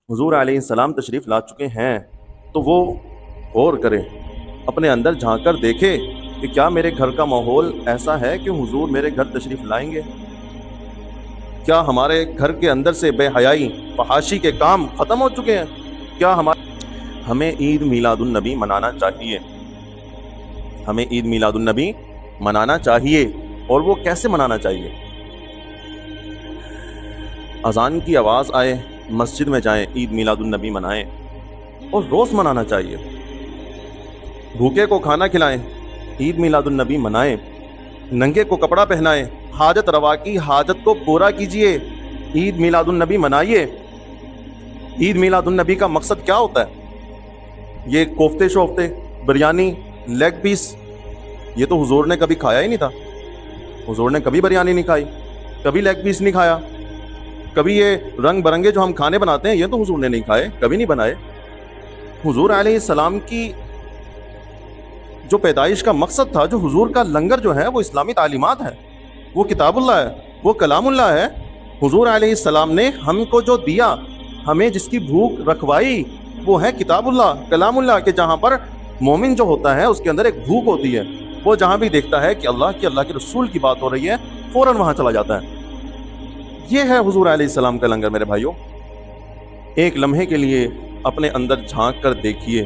हुजूर अलैहिस्सलाम तशरीफ़ ला चुके हैं तो वो गौर करे, अपने अंदर झांक कर देखे कि क्या मेरे घर का माहौल ऐसा है कि हुजूर मेरे घर तशरीफ़ लाएंगे। क्या हमारे घर के अंदर से बेहयाई फहाशी के काम ख़त्म हो चुके हैं। क्या हमें ईद मीलादुन नबी मनाना चाहिए। हमें ईद मीलादुन नबी मनाना चाहिए। और वो कैसे मनाना चाहिए। अजान की आवाज़ आए, मस्जिद में जाएं, ईद मीलादुन नबी मनाएं और रोज़ मनाना चाहिए। भूखे को खाना खिलाएं, ईद मीलादुन नबी मनाएं। नंगे को कपड़ा पहनाएं, हाजत रवा की हाजत को पूरा कीजिए, ईद मीलादुन नबी मनाइए। ईद मीलादुन नबी का मकसद क्या होता है। ये कोफ्ते शोफ्ते, बिरयानी, लेग पीस, ये तो हुजूर ने कभी खाया ही नहीं था। हुजूर ने कभी बिरयानी नहीं खाई, कभी लेग पीस नहीं खाया, कभी ये रंग बरंगे जो हम खाने बनाते हैं ये तो हुजूर ने नहीं खाए, कभी नहीं बनाए। हुजूर अलैहिस्सलाम की जो पैदाइश का मकसद था, जो हुजूर का लंगर जो है वो इस्लामी तालीमात है, वो किताबुल्लाह है, वो कलामुल्लाह है। हुजूर अलैहिस्सलाम ने हमको जो दिया, हमें जिसकी भूख रखवाई, वो है किताबुल्लाह, कलामुल्लाह के जहाँ पर मोमिन जो होता है उसके अंदर एक भूख होती है। वो जहाँ भी देखता है कि अल्लाह के रसूल की बात हो रही है, फ़ौरन वहाँ चला जाता है। ये है हुजूर अलैहिस्सलाम का लंगर। मेरे भाइयों, एक लम्हे के लिए अपने अंदर झांक कर देखिए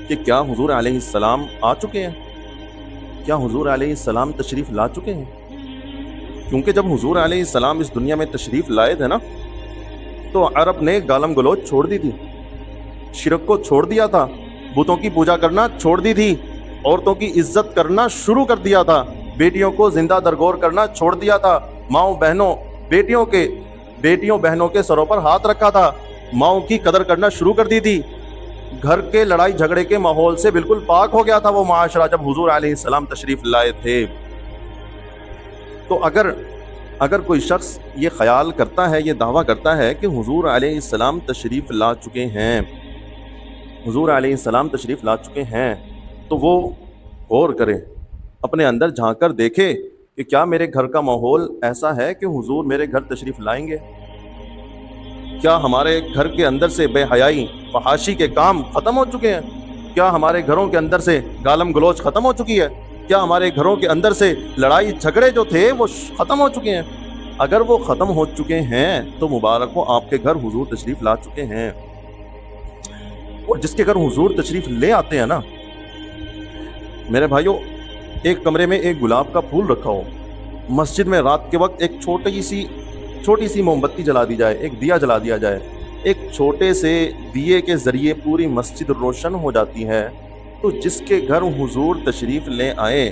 कि क्या हुजूर अलैहिस्सलाम आ चुके हैं, क्या हुजूर अलैहिस्सलाम तशरीफ़ ला चुके हैं। क्योंकि जब हुजूर अलैहिस्सलाम इस दुनिया में तशरीफ़ लाए थे ना, तो अरब ने गालम गलोच छोड़ दी थी, शिरक को छोड़ दिया था, बुतों की पूजा करना छोड़ दी थी, औरतों की इज्जत करना शुरू कर दिया था, बेटियों को जिंदा दरगोर करना छोड़ दिया था, माओ बहनों बेटियों बहनों के सरों पर हाथ रखा था, माओ की कदर करना शुरू कर दी थी। घर के लड़ाई झगड़े के माहौल से बिल्कुल पाक हो गया था वो माशरा जब हुजूर अलैहिस्सलाम तशरीफ लाए थे। तो अगर कोई शख्स ये ख्याल करता है, ये दावा करता है कि हुजूर अलैहिस्सलाम तशरीफ ला चुके हैं, हुजूर अलैहिस्सलाम तशरीफ ला चुके हैं, तो वो गौर करे, अपने अंदर झांक कर देखे कि क्या मेरे घर का माहौल ऐसा है कि हुजूर मेरे घर तशरीफ लाएंगे। क्या हमारे घर के अंदर से बेहयाई फहाशी के काम ख़त्म हो चुके हैं। क्या हमारे घरों के अंदर से गालम गलोच ख़त्म हो चुकी है। क्या हमारे घरों के अंदर से लड़ाई झगड़े जो थे वो ख़त्म हो चुके हैं। अगर वो ख़त्म हो चुके हैं तो मुबारक हो, आपके घर हुजूर तशरीफ़ ला चुके हैं। और जिसके घर हुजूर तशरीफ़ ले आते हैं ना, मेरे भाइयों, एक कमरे में एक गुलाब का फूल रखा हो, मस्जिद में रात के वक्त एक छोटी सी मोमबत्ती जला दी जाए, एक दिया जला दिया जाए, एक छोटे से दिए के ज़रिए पूरी मस्जिद रोशन हो जाती है। तो जिसके घर हुजूर तशरीफ़ ले आए,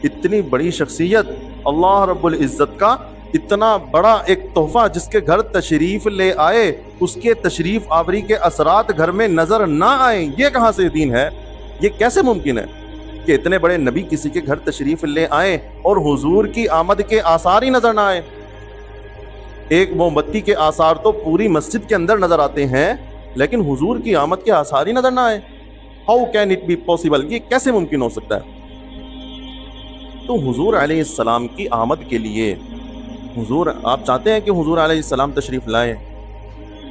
इतनी बड़ी शख्सियत, अल्लाह रब्बुल इज़्ज़त का इतना बड़ा एक तोहफ़ा जिसके घर तशरीफ़ ले आए, उसके तशरीफ़ आवरी के असरात घर में नज़र ना आए, ये कहाँ से दीन है। ये कैसे मुमकिन है कि इतने बड़े नबी किसी के घर तशरीफ़ ले आए और हुजूर की आमद के आसार ही नज़र ना आए। एक मोमबत्ती के आसार तो पूरी मस्जिद के अंदर नज़र आते हैं, लेकिन हुजूर की आमद के आसार ही नज़र ना आए। How can it be possible, ये कैसे मुमकिन हो सकता है। तो हुजूर अलैहिस्सलाम की आमद के लिए आप चाहते हैं कि हुजूर अलैहिस्सलाम तशरीफ़ लाएं।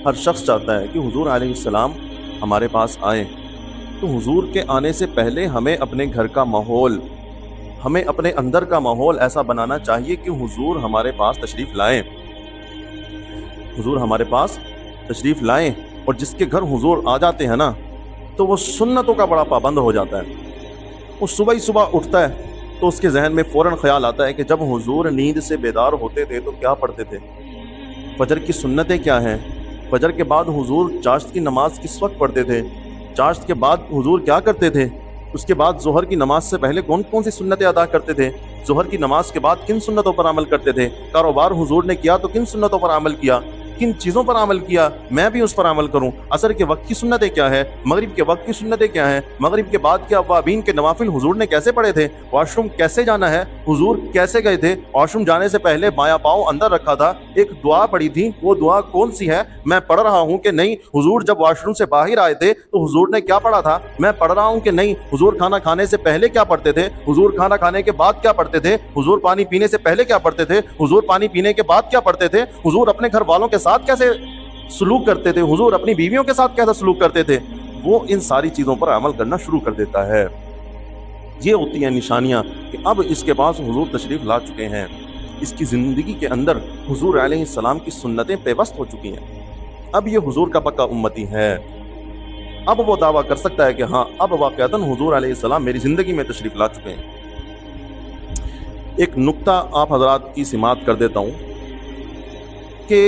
हर शख्स चाहता है कि हुजूर अलैहिस्सलाम हमारे पास आए। तो हुजूर के आने से पहले हमें अपने घर का माहौल, हमें अपने अंदर का माहौल ऐसा बनाना चाहिए कि हुजूर हमारे पास तशरीफ़ लाएं, हुजूर हमारे पास तशरीफ़ लाएं। और जिसके घर हुजूर आ जाते हैं ना, तो वो सुन्नतों का बड़ा पाबंद हो जाता है। वो सुबह ही सुबह उठता है तो उसके जहन में फ़ौरन ख्याल आता है कि जब हुजूर नींद से बेदार होते थे तो क्या पढ़ते थे, फजर की सुन्नतें क्या हैं, फजर के बाद हुजूर चाश्त की नमाज़ किस वक्त पढ़ते थे, चाश्त के बाद हुजूर क्या करते थे, उसके बाद ज़ोहर की नमाज से पहले कौन कौन सी सुन्नतें अदा करते थे, ज़ोहर की नमाज के बाद किन सुन्नतों पर अमल करते थे, कारोबार हुजूर ने किया तो किन सुन्नतों पर अमल किया, किन चीज़ों पर अमल किया, मैं भी उस पर अमल करूं। असर के वक्त की सुन्नतें क्या है, मगरिब के वक्त की सुन्नतें क्या हैं, मगरिब के बाद के अवाबीन के नवाफिल हुजूर ने कैसे पढ़े थे, वॉशरूम कैसे जाना है, हुजूर कैसे गए थे, वॉशरूम जाने से पहले बायां पाँव अंदर रखा था, एक दुआ पढ़ी थी, वो दुआ कौन सी है, मैं पढ़ रहा हूँ कि नहीं, हुजूर जब वॉशरूम से बाहर आए थे तो हुजूर ने क्या पढ़ा था, मैं पढ़ रहा हूँ कि नहीं, हुजूर खाना खाने से पहले क्या पढ़ते थे, हुजूर खाना खाने के बाद क्या पढ़ते थे, हुजूर पानी पीने से पहले क्या पढ़ते थे, हुजूर पानी पीने के बाद क्या पढ़ते थे, हुजूर अपने घर वालों के साथ कैसे सलूक करते थे, हुजूर अपनी बीवियों के साथ कैसा सलूक करते थे, वो इन सारी चीज़ों पर अमल करना शुरू कर देता है। ये होती हैं निशानियाँ कि अब इसके पास हुजूर तशरीफ़ ला चुके हैं, इसकी ज़िंदगी के अंदर हुजूर अलैहिस्सलाम की सुन्नतें पेवस्त हो चुकी हैं, अब ये हुजूर का पक्का उम्मती है। अब वो दावा कर सकता है कि हाँ, अब वाक़अतन हुजूर अलैहिस्सलाम मेरी ज़िंदगी में तशरीफ़ ला चुके हैं। एक नुक्ता आप हज़रात की सिमात कर देता हूँ कि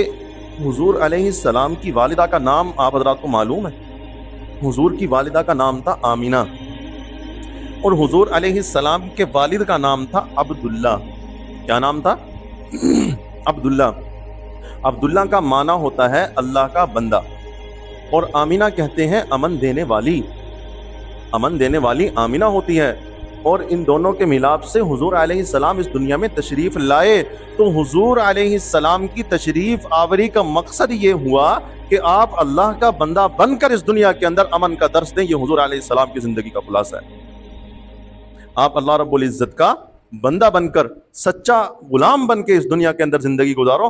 हुजूर अलैहिस्सलाम की वालिदा का नाम आप हज़रात को मालूम है? हुजूर की वालिदा का नाम था आमिना और हुजूर अलैहिस्सलाम के वालिद का नाम था अब्दुल्ला। क्या नाम था? अब्दुल्ला। अब्दुल्ला का माना होता है अल्लाह का बंदा और आमिना कहते हैं अमन देने वाली। अमन देने वाली आमिना होती है और इन दोनों के मिलाप से हुजूर अलैहिस्सलाम इस दुनिया में तशरीफ़ लाए। तो हुजूर अलैहिस्सलाम की तशरीफ़ आवरी का मकसद ये हुआ कि आप अल्लाह का बंदा बनकर इस दुनिया के अंदर अमन का दर्स दें। ये हुजूर अलैहिस्सलाम की ज़िंदगी का खुलासा है। आप अल्लाह रब्बुल इज़्ज़त का बंदा बनकर, सच्चा गुलाम बन के इस दुनिया के अंदर ज़िंदगी गुजारो।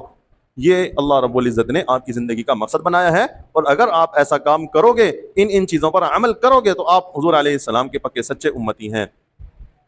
ये अल्लाह रब्बुल इज़्ज़त ने आपकी ज़िंदगी का मकसद बनाया है और अगर आप ऐसा काम करोगे, इन चीज़ों पर अमल करोगे, तो आप हुजूर अलैहिस्सलाम के पक्के सच्चे उम्मती हैं।